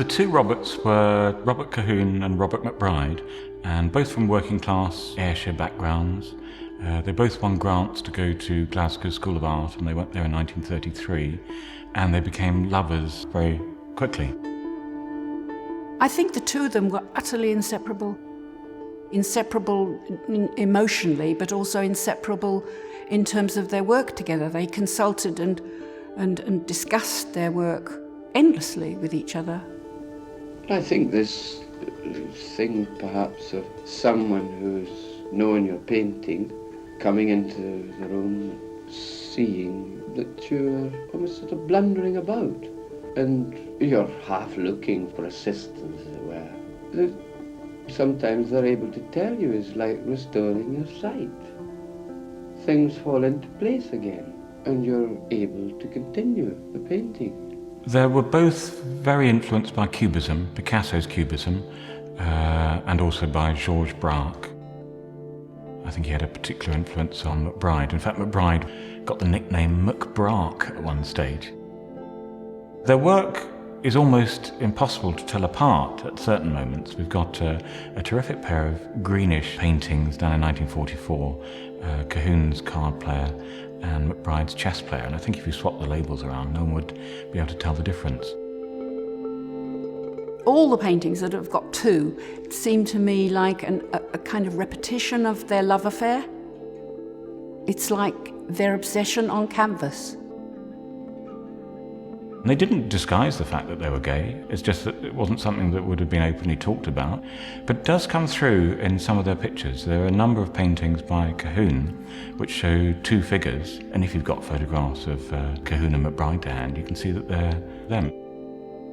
The two Roberts were Robert Colquhoun and Robert MacBryde, and both from working class Ayrshire backgrounds. They both won grants to go to Glasgow School of Art, and they went there in 1933, and they became lovers very quickly. I think the two of them were utterly inseparable. Inseparable emotionally, but also inseparable in terms of their work together. They consulted and discussed their work endlessly with each other. I think this thing perhaps of someone who's known your painting coming into the room, seeing that you're almost sort of blundering about and you're half looking for assistance, as it were. Sometimes they're able to tell you it's like restoring your sight. Things fall into place again and you're able to continue the painting. They were both very influenced by Cubism, Picasso's Cubism, and also by Georges Braque. I think he had a particular influence on MacBryde. In fact, MacBryde got the nickname MacBraque at one stage. Their work is almost impossible to tell apart at certain moments. We've got a terrific pair of greenish paintings done in 1944, Colquhoun's card player and MacBryde's chess player, and I think if you swap the labels around, no one would be able to tell the difference. All the paintings that have got two seem to me like a kind of repetition of their love affair. It's like their obsession on canvas. They didn't disguise the fact that they were gay. It's just that it wasn't something that would have been openly talked about. But it does come through in some of their pictures. There are a number of paintings by Colquhoun which show two figures. And if you've got photographs of Colquhoun and MacBryde to hand, you can see that they're them.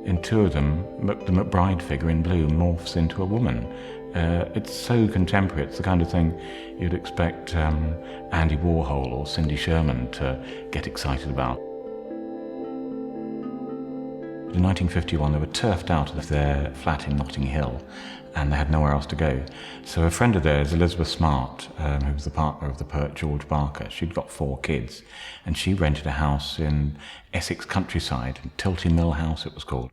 In two of them, the MacBryde figure in blue morphs into a woman. It's so contemporary. It's the kind of thing you'd expect Andy Warhol or Cindy Sherman to get excited about. In 1951, they were turfed out of their flat in Notting Hill, and they had nowhere else to go. So a friend of theirs, Elizabeth Smart, who was the partner of the poet George Barker, she'd got 4 kids, and she rented a house in Essex countryside, Tilty Mill House it was called.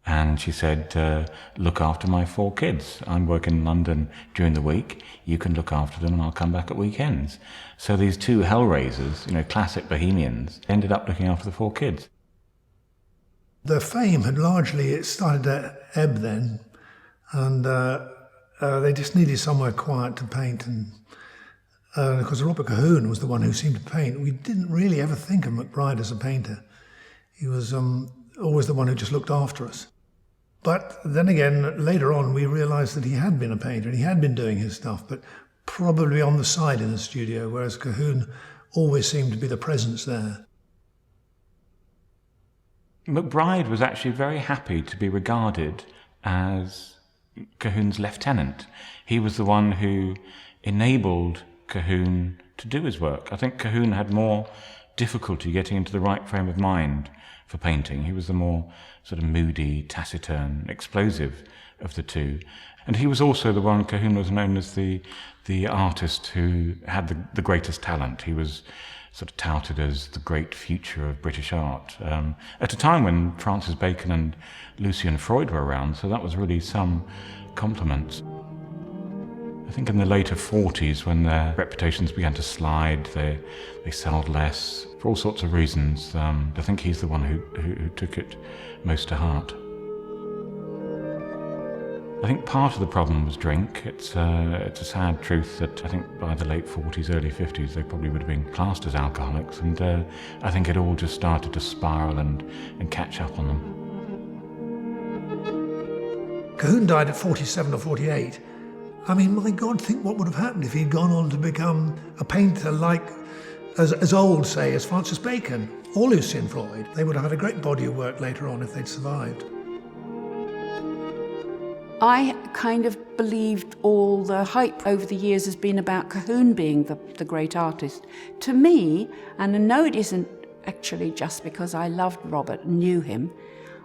And she said, look after my 4 kids. I'm working in London during the week. You can look after them and I'll come back at weekends. So these two hellraisers, classic bohemians, ended up looking after the 4 kids. Their fame had largely started to ebb then, and they just needed somewhere quiet to paint. And because Robert Colquhoun was the one who seemed to paint, we didn't really ever think of MacBryde as a painter. He was always the one who just looked after us. But then again, later on, we realised that he had been a painter and he had been doing his stuff, but probably on the side in the studio, whereas Colquhoun always seemed to be the presence there. MacBryde was actually very happy to be regarded as Colquhoun's lieutenant. He was the one who enabled Colquhoun to do his work. I think Colquhoun had more difficulty getting into the right frame of mind for painting. He was the more sort of moody, taciturn, explosive of the two. And he was also the one, Colquhoun was known as the artist who had the greatest talent. He was sort of touted as the great future of British art, at a time when Francis Bacon and Lucian Freud were around, so that was really some compliment. I think in the later 40s, when their reputations began to slide, they sold less, for all sorts of reasons. I think he's the one who took it most to heart. I think part of the problem was drink. It's a sad truth that I think by the late 40s, early 50s, they probably would have been classed as alcoholics, and I think it all just started to spiral and catch up on them. Colquhoun died at 47 or 48. I mean, my God, think what would have happened if he'd gone on to become a painter like, as old, say, as Francis Bacon or Lucian Freud. They would have had a great body of work later on if they'd survived. I kind of believed all the hype over the years has been about Colquhoun being the great artist. To me, and I know it isn't actually just because I loved Robert and knew him,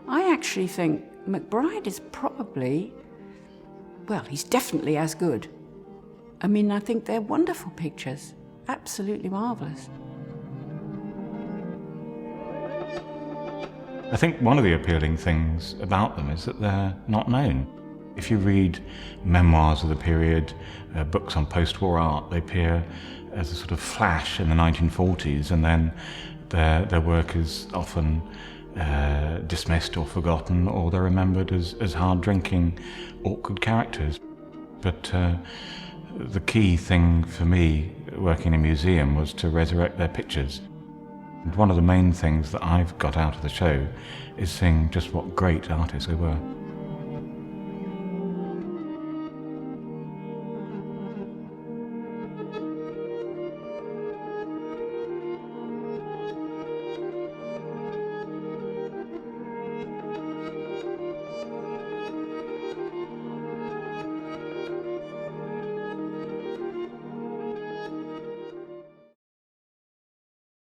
I actually think MacBryde is probably, well, he's definitely as good. I mean, I think they're wonderful pictures, absolutely marvellous. I think one of the appealing things about them is that they're not known. If you read memoirs of the period, books on post-war art, they appear as a sort of flash in the 1940s, and then their work is often dismissed or forgotten, or they're remembered as hard-drinking, awkward characters. But the key thing for me working in a museum was to resurrect their pictures. And one of the main things that I've got out of the show is seeing just what great artists they were.